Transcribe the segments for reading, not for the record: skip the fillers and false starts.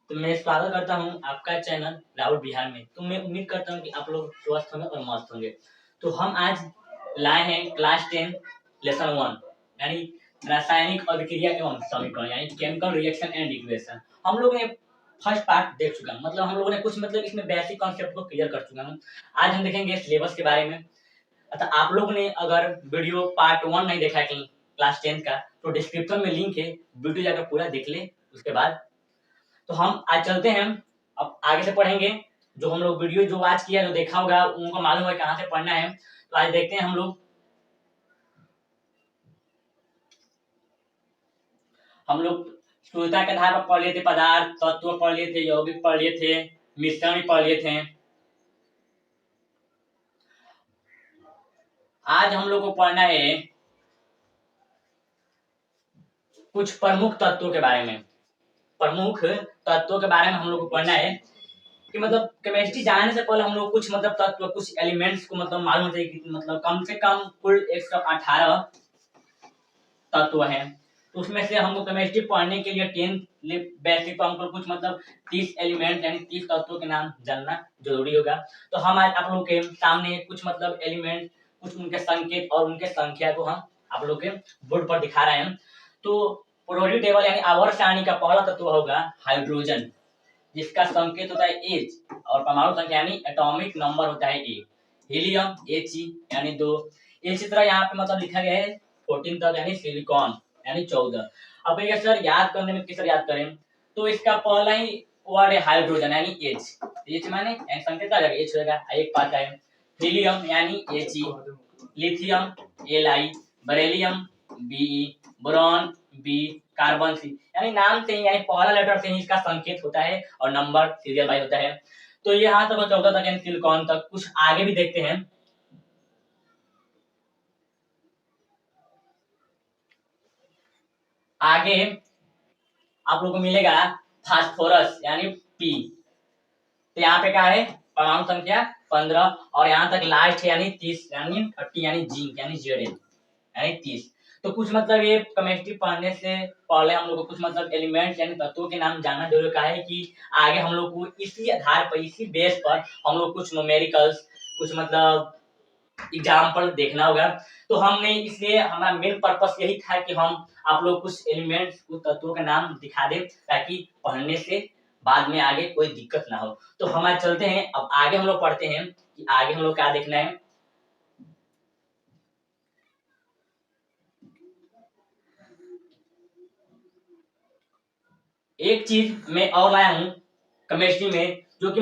तो मैं स्वागत करता हूँ आपका चैनल राहुल बिहार में। तो मैं उम्मीद करता हूँ कि आप लोग स्वस्थ होंगे और मस्त होंगे। तो हम आज लाए हैं क्लास 10 लेसन 1 यानी रासायनिक अभिक्रिया एवं समीकरण यानी केमिकल रिएक्शन एंड इक्वेशन। हम लोग ने फर्स्ट पार्ट देख चुका है, मतलब हम लोगों ने कुछ इसमें बेसिक कॉन्सेप्ट को क्लियर कर चुका है। आज हम देखेंगे सिलेबस के बारे में। अतः आप लोग ने अगर वीडियो पार्ट 1 नहीं देखा है क्लास 10 का तो डिस्क्रिप्शन में लिंक है, वीडियो जाकर पूरा देख ले। उसके बाद तो हम आज चलते हैं, अब आगे से पढ़ेंगे। जो हम लोग वीडियो जो आज किया जो देखा होगा उनको मालूम है कहाँ से पढ़ना है। तो आज देखते हैं हम लोग शुद्धता के आधार पर पढ़ लिए थे, पदार्थ तत्व पढ़ लिए थे, यौगिक पढ़ लिए थे, मिश्रण भी पढ़ लिए थे। आज हम लोग को पढ़ना है कुछ प्रमुख तत्वों के बारे में। प्रमुख तत्वों के बारे में हम लोग को पढ़ना है कि मतलब केमिस्ट्री जानने से पहले हम लोग कुछ तत्व कुछ एलिमेंट्स को मालूम चाहिए कि कम से कम कुल 118 तत्व हैं। तो उसमें से हमको केमिस्ट्री पढ़ने के लिए 10 बेसिक हमको कुछ 30 एलिमेंट यानी 30 तत्वों के नाम जानना जरूरी होगा। तो हम आज आप लोग के सामने कुछ एलिमेंट कुछ उनके संकेत और उनके संख्या को हम आप लोग के बोर्ड पर दिखा रहे हैं। तो पीरियोडिक टेबल यानी आवर्त सारणी का पहला तत्व होगा हाइड्रोजन, जिसका संकेत होता है H और परमाणु संख्या यानी एटॉमिक नंबर होता है A। हीलियम He यानी 2। इसी तरह यहाँ पे लिखा गया है 14 तक यानी सिलिकॉन यानी 14। अब ये सर याद करने में किस याद करें तो इसका पहला ही वर्ड है हाइड्रोजन यानी H माने संकेत आ जाएगा H होगा। एक बात है हीलियम यानी He, lithium Li, beryllium Be, boron B, carbon C यानी नाम से ही यानी पहला लेटर से ही इसका संकेत होता है और नंबर सीरियल वाइज होता है। तो ये यहाँ तक 14 तक यानी सिलिकॉन तक। कुछ आगे भी देखते हैं। आगे आप लोगों को मिलेगा फास्फोरस यानी P। तो यहाँ पे क्या है परमाणु संख्या 15 और यहाँ तक लास्ट है यानी 30 यानी 30 यानी जिंक यानी Zn यानी 30। तो कुछ ये केमिस्ट्री पढ़ने से पहले हम लोग को कुछ एलिमेंट्स यानी तत्वों के नाम जानना जरूरी का है कि आगे हम लोग को इसी आधार पर इसी बेस पर हम लोग कुछ न्यूमेरिकल्स कुछ एग्जाम्पल देखना होगा। तो हमने इसलिए हमारा मेन पर्पस यही था कि हम आप लोग कुछ एलिमेंट्स कुछ तत्वों के नाम दिखा दें ताकि पढ़ने से बाद में आगे कोई दिक्कत ना हो। तो हम आज चलते हैं, अब आगे हम लोग पढ़ते हैं कि आगे हम लोग क्या देखना है। एक चीज मैं और लाया हूँ केमिस्ट्री में जो कि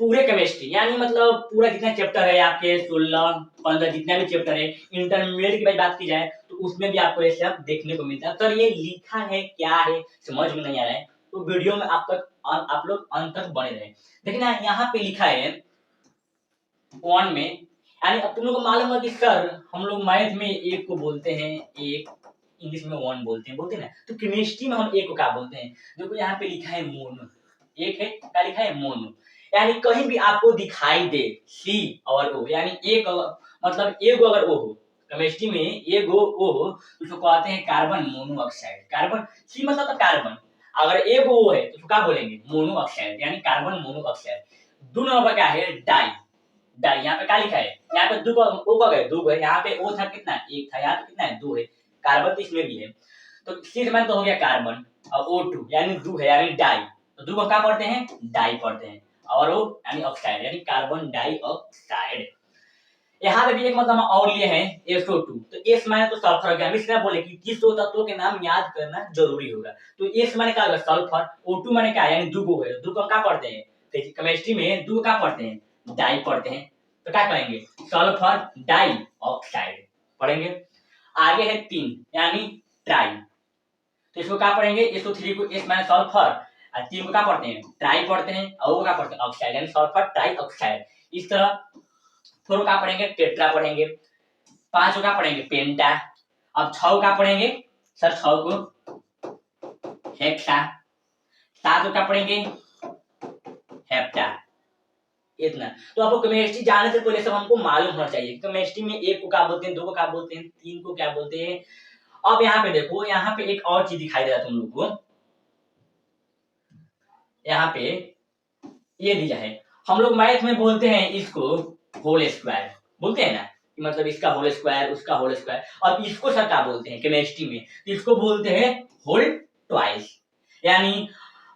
पूरे केमिस्ट्री यानी पूरा जितना चैप्टर है आपके 16-15 जितना भी चैप्टर है इंटरमीडिएट की बात की जाए तो उसमें भी आपको ये सब देखने को मिलता है। तो ये लिखा है क्या है समझ में नहीं आ रहा है तो वीडियो में आप लोग अंत तक बने रहे। देखना यहाँ पे लिखा है 1 में यानी अब तुम लोग को मालूम है कि सर हम लोग मैथ में एक को बोलते हैं एक, इंग्लिश में 1 बोलते हैं ना। तो केमिस्ट्री में हम एक को क्या बोलते हैं? देखो यहाँ पे लिखा है मोनो, एक है क्या लिखा है मोनो यानी कहीं भी आपको दिखाई दे सी और ओ यानी एक एक अगर ओ हो केमिस्ट्री में एक ओ हो तो उसको कहते हैं कार्बन मोनोऑक्साइड। कार्बन सी मतलब कार्बन, अगर एक ओ है तो उसको क्या बोलेंगे मोनोऑक्साइड यानी कार्बन मोनोऑक्साइड। दो नंबर क्या है डाई। डाई यहाँ पे क्या लिखा है यहाँ पे दो का गए दो है, यहाँ पे ओ था कितना एक था, यहाँ पे कितना है 2 है, कार्बन तो इसमें भी है। तो सी तो हो गया कार्बन और O2 यानी 2 है यानी डाई। तो 2 को क्या पढ़ते हैं डाई पढ़ते हैं और वो यानी ऑक्साइड यानी कार्बन डाइऑक्साइड। यहाँ पे भी एक हम और लिए हैं SO2। तो S माने तो सल्फर हो गया। हम इसलिए बोले कि किस दो तत्वों के नाम याद करना जरूरी होगा। तो S माने क्या होगा सल्फर, O2 माने क्या यानी 2 है, 2 को क्या पढ़ते हैं केमिस्ट्री में 2 क्या पढ़ते हैं डाई पढ़ते हैं। तो क्या करेंगे सल्फर डाइऑक्साइड पढ़ेंगे। आगे है 3 यानी ट्राई। तो इसको क्या पढ़ेंगे SO3 को S माने सल्फर और 3 को क्या पढ़ते हैं ट्राई पढ़ते हैं और वो क्या पढ़ते हैं ऑक्साइड यानी सल्फर ट्राइऑक्साइड। इस तरह 4 का पढ़ेंगे टेट्रा पढ़ेंगे, 5 को क्या पढ़ेंगे पेंटा, अब 6 का पढ़ेंगे सर 6 को हेक्सा, 7 को क्या पढ़ेंगे हेप्टा। इतना तो आपको केमिस्ट्री जानने से पहले सब हमको मालूम होना चाहिए केमिस्ट्री में एक को क्या बोलते हैं, 2 को क्या बोलते हैं, 3 को क्या बोलते हैं। अब यहाँ पे देखो यहाँ पे एक और चीज दिखाई दे रहा है तुम लोग को, यहाँ पे ये दिया है। हम लोग मैथ में बोलते हैं इसको होल स्क्वायर, बोलते हैं ना कि मतलब इसका होल स्क्वायर, उसका होल स्क्वायर। और इसको सर क्या बोलते हैं केमिस्ट्री में, तो इसको बोलते हैं होल ट्वाइस। यानी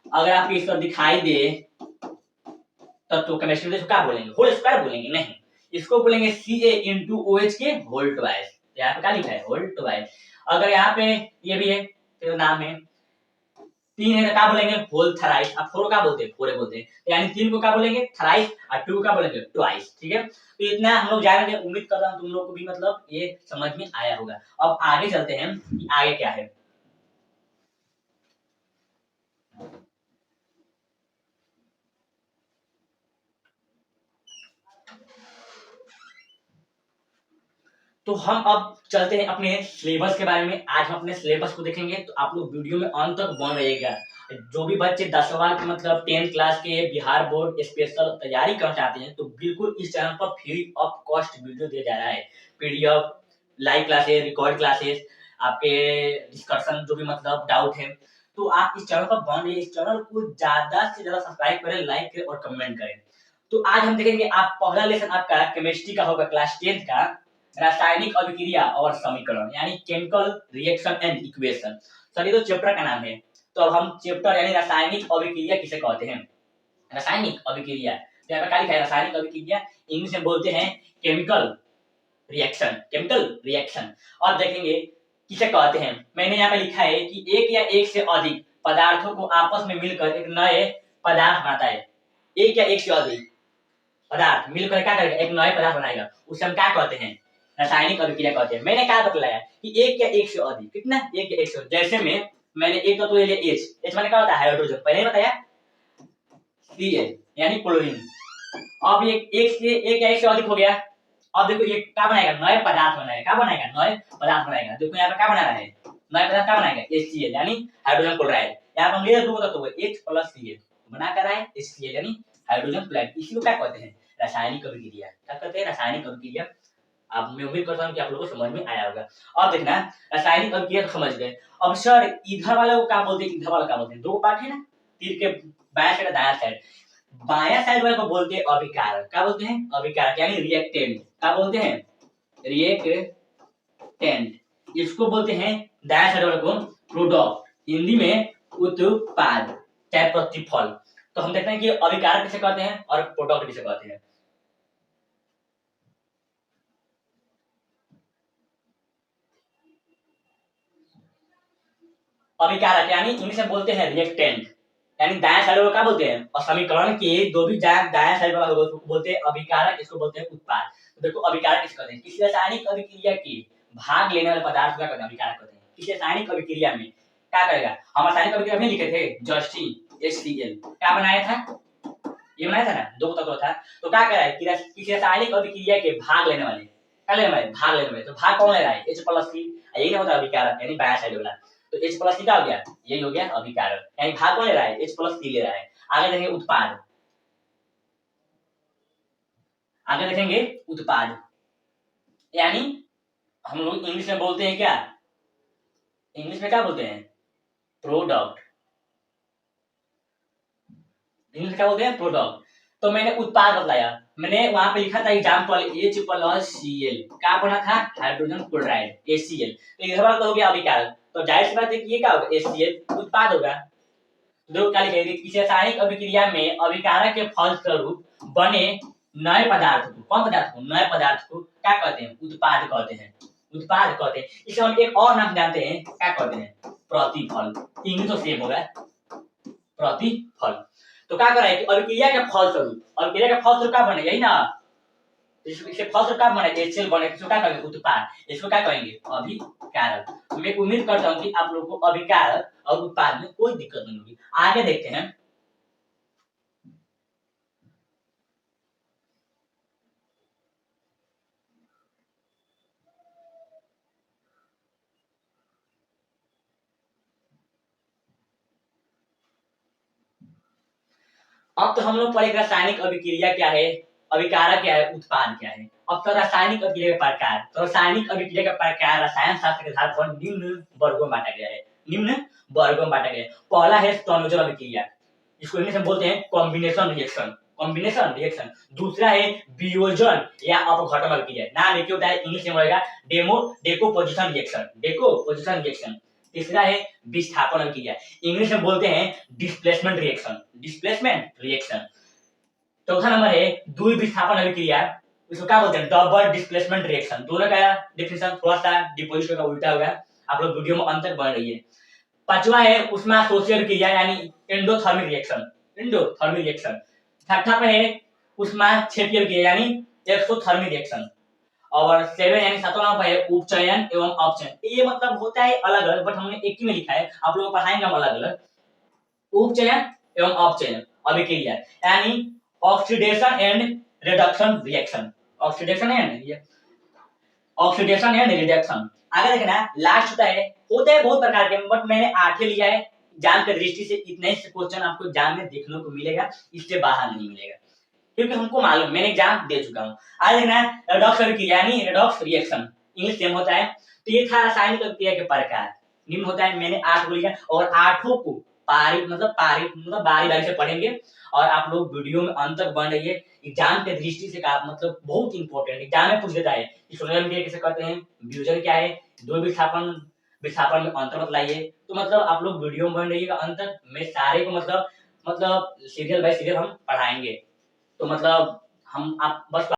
अगर आपको इस पर दिखाई दे तब तो केमिस्ट्री में क्या बोलेंगे, होल स्क्वायर बोलेंगे, नहीं, इसको बोलेंगे Ca इंटू OH के होल ट्वाइस। यहाँ पे क्या लिखा है, होल ट्वाइस। अगर यहाँ पे ये भी है तो नाम है 3 है तो क्या बोलेंगे, होल थराइस। अब 4 क्या बोलते हैं, फोरे बोलते हैं, यानी 3 को क्या बोलेंगे, थराइस, और 2 को क्या बोलेंगे, ट्वाइस। ठीक है, तो इतना हम लोग जानेंगे। उम्मीद कर रहा हूँ तुम लोग को भी मतलब ये समझ में आया होगा। अब आगे चलते हैं कि आगे क्या है। तो हम अब चलते हैं अपने सिलेबस के बारे में। आज हम अपने सिलेबस को देखेंगे, तो आप लोग वीडियो में अंत तक बन रहिएगा। जो भी बच्चे 10वीं के मतलब 10th क्लास के बिहार बोर्ड स्पेशल तैयारी करना चाहते हैं, तो बिल्कुल इस चैनल पर फ्री ऑफ कॉस्ट वीडियो दिया जा रहा है। PDF, live classes, record classes, आपके डिस्कशन, जो भी मतलब डाउट है, तो आप इस चैनल पर बन रहिए। इस चैनल को ज्यादा से ज्यादा सब्सक्राइब करें, लाइक करें और कमेंट करें। तो आज हम देखेंगे, आप पहला लेसन आपका केमिस्ट्री का होगा क्लास 10th का, रासायनिक अभिक्रिया और समीकरण, यानी chemical reaction and equation. Sir ये तो चैप्टर का नाम है, तो अब हम चैप्टर यानी रासायनिक अभिक्रिया किसे कहते हैं, रासायनिक अभिक्रिया। तो यहाँ पे क्या लिखा है, रासायनिक अभिक्रिया, इंग्लिश में बोलते हैं केमिकल रिएक्शन, केमिकल रिएक्शन। और देखेंगे किसे कहते हैं। मैंने यहाँ पे लिखा है कि एक या एक से अधिक पदार्थों को आपस में मिलकर एक नए पदार्थ बनाता है। एक या एक से अधिक पदार्थ मिलकर क्या करेगा, एक नए पदार्थ बनाएगा, उसे हम क्या कहते हैं, रासायनिक अभिक्रिया कहते हैं। मैंने क्या बतलाया कि एक या एक से अधिक, कितना, एक या एक से अधिक। जैसे में मैंने एक तो ले लिया H, H माने क्या होता है, हाइड्रोजन, पहले ही बताया। Cl यानी क्लोरीन। अब एक या एक से अधिक हो गया। अब देखो ये क्या बनाएगा, नए पदार्थ बनाएगा। क्या बनाएगा, नए पदार्थ बनाएगा। देखो यहाँ पे क्या बना रहा है, नए पदार्थ क्या बनाएगा, HCl यानी हाइड्रोजन क्लोराइड। यहाँ पर हम ले दो तो H प्लस Cl बना कर रहा है HCl यानी हाइड्रोजन क्लोराइड। इसी को क्या कहते हैं, रासायनिक अभिक्रिया। क्या कहते हैं, रासायनिक अभिक्रिया। अब मैं उम्मीद करता हूँ कि आप लोगों को समझ में आया होगा। अब देखना, रासायनिक अभिक्रिया तो समझ गए। अब सर इधर वाले को क्या बोलते हैं, इधर वाला क्या बोलते हैं, दो पार्ट है ना, तीर के बाया साइड दाया साइड। बाया साइड वाले को बोलते हैं अभिकारक। क्या बोलते हैं, अभिकारक यानी रिएक्टेंट। क्या बोलते हैं, रिएक्टेंट। इसको बोलते हैं दाया साइड वाले को प्रोडक्ट, हिंदी में उत्पाद चाहे प्रतिफल। तो हम देखते हैं कि अभिकारक किसे कहते हैं और प्रोडक्ट किसे कहते हैं। अभिकारक यानी इंग्लिश में बोलते हैं रिएक्टेंट, यानी दाएं साइड वाला क्या बोलते हैं, और समीकरण के दो भी दाएं साइड वाला होगा उसको बोलते हैं अभिकारक, इसको बोलते हैं उत्पाद। तो देखो अभिकारक किसे कहते हैं, किसी रासायनिक अभिक्रिया की भाग लेने वाले पदार्थ का कहते हैं अभिकारक कहते हैं। किसी रासायनिक अभिक्रिया में क्या करेगा, हम रासायनिक अभिक्रिया में लिखे थे जर्सी HCl, क्या बनाया था, ये बनाया था ना, दो तत्व था। तो क्या कर रहा है कि किसी रासायनिक अभिक्रिया के भाग लेने वाले, क्या लेने वाले, भाग लेने वाले। तो भाग कौन ले रहा है, H प्लस C, यही ना होता है अभिकारक यानी बाया साइड वाला। तो H प्लस C क्या हो गया, यही हो गया अभिकारक, यानी भाग कौन ले रहा है, H प्लस C ले रहा है। आगे देखेंगे उत्पाद, आगे देखेंगे उत्पाद, यानी हम लोग इंग्लिश में बोलते हैं क्या, इंग्लिश में क्या बोलते हैं, प्रोडक्ट। इंग्लिश क्या बोलते हैं, प्रोडक्ट। तो मैंने उत्पाद बताया, मैंने वहां पे लिखा था एग्जाम्पल H प्लस Cl, क्या बना था, हाइड्रोजन क्लोराइड HCl। तो इधर वाला तो हो गया अभिकारक। तो जाहिर सी बात है कि ये क्या होगा, HCl उत्पाद होगा। दो क्या लिखेंगे, किसी रासायनिक अभिक्रिया में अभिकारक के फलस्वरूप बने नए पदार्थ को, कौन पदार्थ को, नए पदार्थ को क्या कहते हैं, उत्पाद कहते हैं, उत्पाद कहते हैं। इसे हम एक और नाम जानते हैं, क्या कहते हैं, प्रतिफल। इंग्लिश तो सेम होगा, प्रतिफल। तो क्या कर रहा है कि अभिक्रिया के फलस्वरूप, अभिक्रिया के फलस्वरूप क्या बने, यही ना, इससे फलस्वरूप क्या बने, HCl बने, इसको क्या कहेंगे, उत्पाद, इसको क्या कहेंगे, अभिकारक। तो मैं उम्मीद करता हूँ कि आप लोगों को अभिकारक और उत्पाद में कोई दिक्कत नहीं होगी। आगे देखते हैं, अब तो हम लोग पढ़ेंगे रासायनिक अभिक्रिया क्या है, अभिकारक क्या है, उत्पाद क्या है। अब तो रासायनिक अभिक्रिया का प्रकार, तो रासायनिक अभिक्रिया का प्रकार रसायन शास्त्र के आधार पर निम्न वर्गों में बांटा गया है, निम्न वर्गों में बांटा गया है। पहला है संयोजन अभिक्रिया, इसको इंग्लिश में बोलते हैं कॉम्बिनेशन रिएक्शन, कॉम्बिनेशन रिएक्शन। दूसरा है वियोजन या अपघटन अभिक्रिया, नाम एक होता है, इंग्लिश में बोलेगा डेकोपोजिशन रिएक्शन, डेकोपोजिशन रिएक्शन। तीसरा है विस्थापन अभिक्रिया, इंग्लिश में बोलते हैं डिस्प्लेसमेंट रिएक्शन, डिस्प्लेसमेंट रिएक्शन। चौथा नंबर है द्वि विस्थापन अभिक्रिया, इसको क्या बोलते हैं, डबल डिस्प्लेसमेंट रिएक्शन। दोनों का डिफिनेशन थोड़ा सा डिपोजिट का उल्टा होगा, आप लोग वीडियो में अंतर बन रही है। पांचवा है ऊष्माशोषी अभिक्रिया यानी एंडोथर्मिक रिएक्शन, एंडोथर्मिक रिएक्शन। छठा पे है ऊष्माक्षेपीय अभिक्रिया यानी एक्सोथर्मिक रिएक्शन। और 7 यानी सातवां नंबर है उपचयन एवं अपचयन। ये मतलब होता है अलग अलग, बट हमने एक ही में लिखा है, आप लोगों को पढ़ाएंगे हम अलग अलग। उपचयन एवं अपचयन अभिक्रिया यानी oxidation and reduction reaction, oxidation and reduction. आगे देखना लास्ट होता है बहुत प्रकार के, बट मैंने 8 लिया है, एग्जाम की दृष्टि से इतने ही क्वेश्चन आपको एग्जाम में देखने को मिलेगा, इससे बाहर नहीं मिलेगा, क्योंकि हमको मालूम, मैंने एग्जाम दे चुका हूँ। आगे देखना रेडॉक्स अभिक्रिया यानी रेडॉक्स रिएक्शन, इंग्लिश सेम होता है। तो ये था रासायनिक अभिक्रिया के प्रकार, निम्न होता है, मैंने 8 को लिया और 8 को बारी बारी से पढ़ेंगे। और आप लोग वीडियो में अंतर बन रही है, एग्जाम के दृष्टि से का मतलब बहुत इंपॉर्टेंट, एग्जाम में पूछ देता है कि सोलर मीडिया कैसे करते हैं, वियोजन क्या है, दो विस्थापन में अंतर बतलाइए। तो मतलब आप लोग वीडियो में बन रहिएगा, अंतर मैं सारे को मतलब सीरियल बाय सीरियल हम पढ़ाएंगे। तो मतलब हम आप बस